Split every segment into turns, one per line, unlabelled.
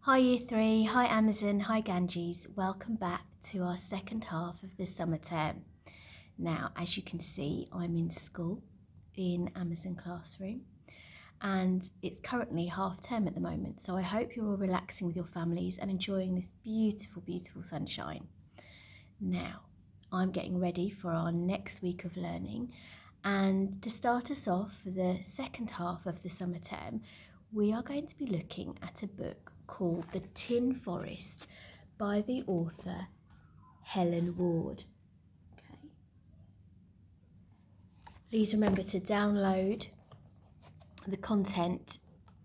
Hi Year 3, hi Amazon, hi Ganges. Welcome back to our second half of the summer term. Now, as you can see, I'm in school in Amazon Classroom and it's currently half term at the moment. So I hope you're all relaxing with your families and enjoying this beautiful, beautiful sunshine. Now, I'm getting ready for our next week of learning, and to start us off for the second half of the summer term, we are going to be looking at a book called The Tin Forest by the author Helen Ward. Okay. Please remember to download the content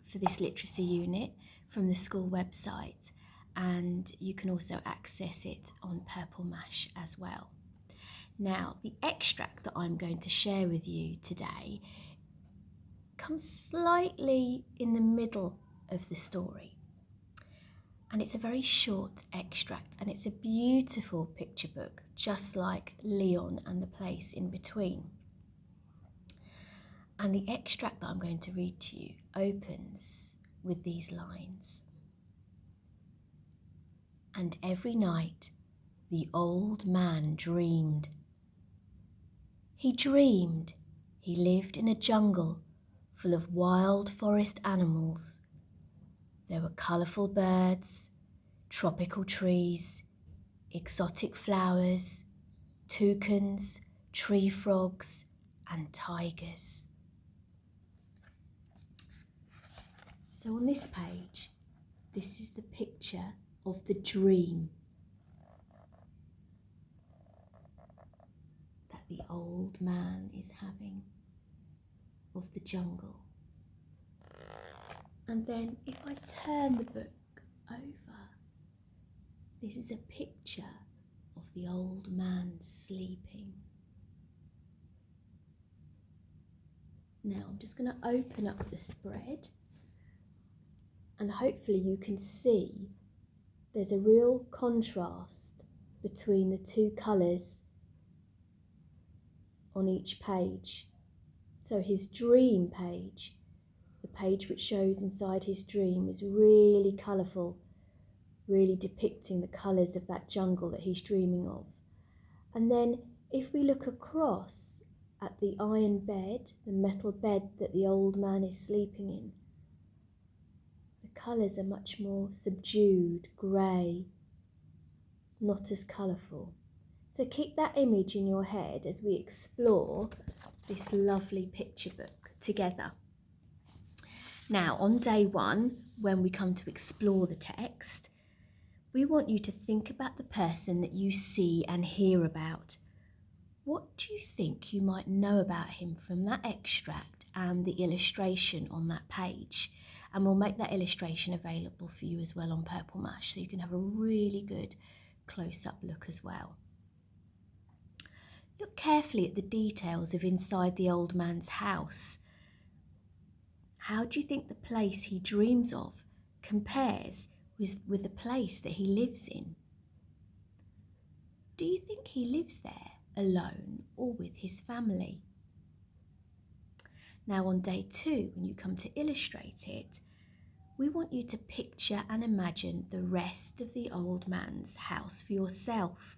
for this literacy unit from the school website, and you can also access it on Purple Mash as well. Now, the extract that I'm going to share with you today comes slightly in the middle of the story. And it's a very short extract, and it's a beautiful picture book, just like Leon and the Place in Between. And the extract that I'm going to read to you opens with these lines. And every night the old man dreamed. He dreamed he lived in a jungle full of wild forest animals. There were colourful birds, tropical trees, exotic flowers, toucans, tree frogs, and tigers. So on this page, this is the picture of the dream that the old man is having of the jungle. And then if I turn the book over, this is a picture of the old man sleeping. Now I'm just going to open up the spread, and hopefully you can see there's a real contrast between the two colours on each page. So his dream page, the page which shows inside his dream, is really colourful, really depicting the colours of that jungle that he's dreaming of. And then if we look across at the iron bed, the metal bed that the old man is sleeping in, the colours are much more subdued, grey, not as colourful. So keep that image in your head as we explore this lovely picture book together. Now, on day one, when we come to explore the text, we want you to think about the person that you see and hear about. What do you think you might know about him from that extract and the illustration on that page? And we'll make that illustration available for you as well on Purple Mash, so you can have a really good close-up look as well. Look carefully at the details of inside the old man's house. How do you think the place he dreams of compares with the place that he lives in? Do you think he lives there alone or with his family? Now on day two, when you come to illustrate it, we want you to picture and imagine the rest of the old man's house for yourself.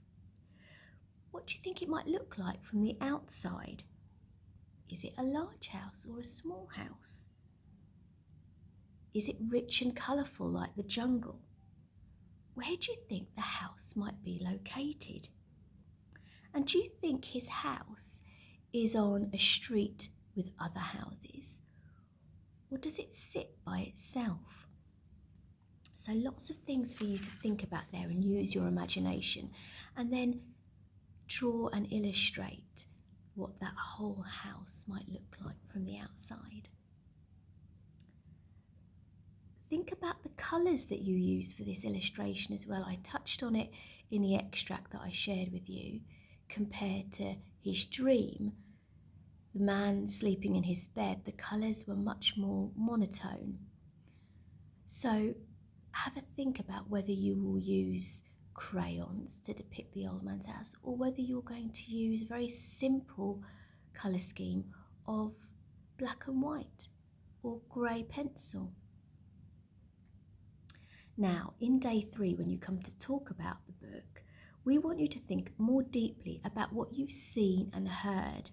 What do you think it might look like from the outside? Is it a large house or a small house? Is it rich and colourful like the jungle? Where do you think the house might be located? And do you think his house is on a street with other houses? Or does it sit by itself? So lots of things for you to think about there and use your imagination, and then draw and illustrate what that whole house might look like from the outside. Think about the colours that you use for this illustration as well. I touched on it in the extract that I shared with you. Compared to his dream, the man sleeping in his bed, the colours were much more monotone. So have a think about whether you will use crayons to depict the old man's house, or whether you're going to use a very simple colour scheme of black and white or grey pencil. Now, in day 3, when you come to talk about the book, we want you to think more deeply about what you've seen and heard.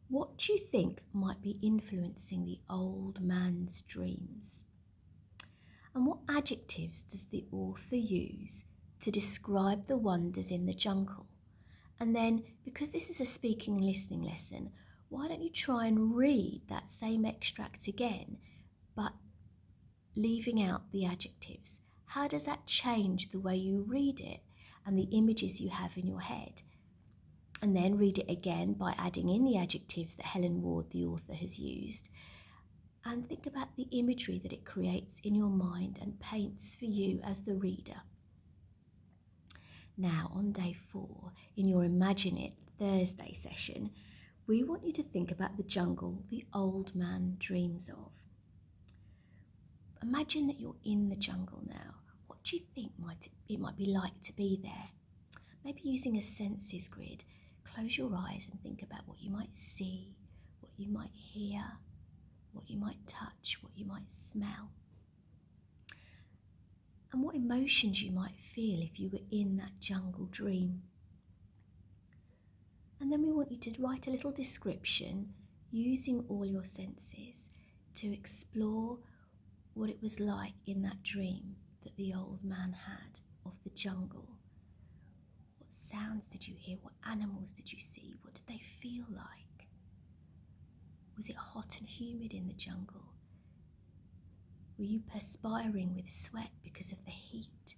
What do you think might be influencing the old man's dreams? And what adjectives does the author use to describe the wonders in the jungle? And then, because this is a speaking and listening lesson, why don't you try and read that same extract again, but leaving out the adjectives? How does that change the way you read it and the images you have in your head? And then read it again by adding in the adjectives that Helen Ward, the author, has used. And think about the imagery that it creates in your mind and paints for you as the reader. Now, on day 4, in your Imagine It Thursday session, we want you to think about the jungle the old man dreams of. Imagine that you're in the jungle now. What do you think it might be like to be there? Maybe using a senses grid, close your eyes and think about what you might see, what you might hear, what you might touch, what you might smell, and what emotions you might feel if you were in that jungle dream. And then we want you to write a little description using all your senses to explore what it was like in that dream that the old man had of the jungle. What sounds did you hear? What animals did you see? What did they feel like? Was it hot and humid in the jungle? Were you perspiring with sweat because of the heat?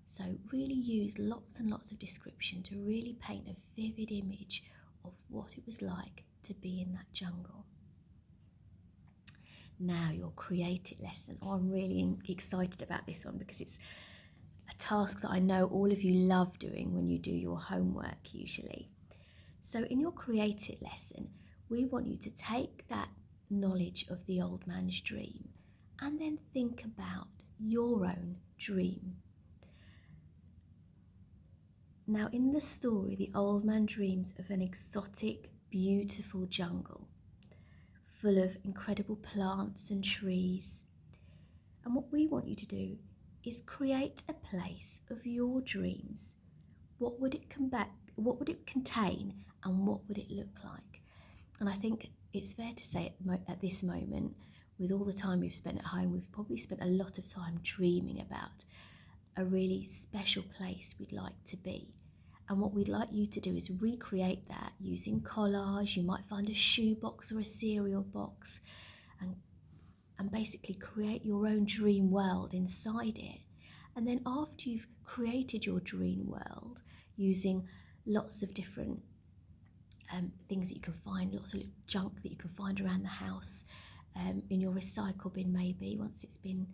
So really use lots and lots of description to really paint a vivid image of what it was like to be in that jungle. Now your Create It lesson. Oh, I'm really excited about this one because it's a task that I know all of you love doing when you do your homework usually. So in your Create It lesson, we want you to take that knowledge of the old man's dream and then think about your own dream. Now in the story, the old man dreams of an exotic, beautiful jungle full of incredible plants and trees. And what we want you to do is create a place of your dreams. What would it contain and what would it look like? And I think it's fair to say at this moment, with all the time we've spent at home, we've probably spent a lot of time dreaming about a really special place we'd like to be. And what we'd like you to do is recreate that using collage. You might find a shoebox or a cereal box and basically create your own dream world inside it. And then after you've created your dream world using lots of different things that you can find, lots of junk that you can find around the house, in your recycle bin maybe, once it's been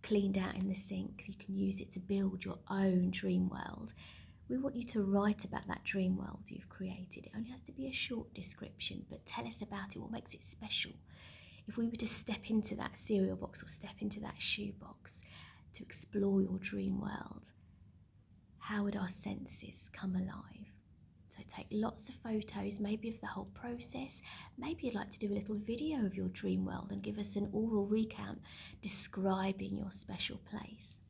cleaned out in the sink, you can use it to build your own dream world. We want you to write about that dream world you've created. It only has to be a short description, but tell us about it, what makes it special. If we were to step into that cereal box or step into that shoebox to explore your dream world, how would our senses come alive? So take lots of photos, maybe of the whole process. Maybe you'd like to do a little video of your dream world and give us an oral recount describing your special place.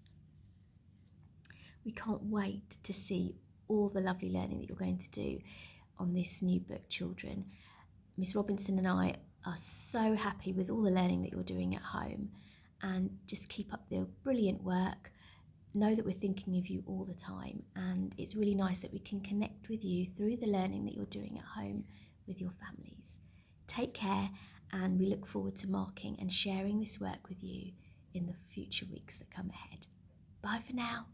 We can't wait to see all the lovely learning that you're going to do on this new book, children. Miss Robinson and I are so happy with all the learning that you're doing at home, and just keep up the brilliant work. Know that we're thinking of you all the time, and it's really nice that we can connect with you through the learning that you're doing at home with your families. Take care, and we look forward to marking and sharing this work with you in the future weeks that come ahead. Bye for now.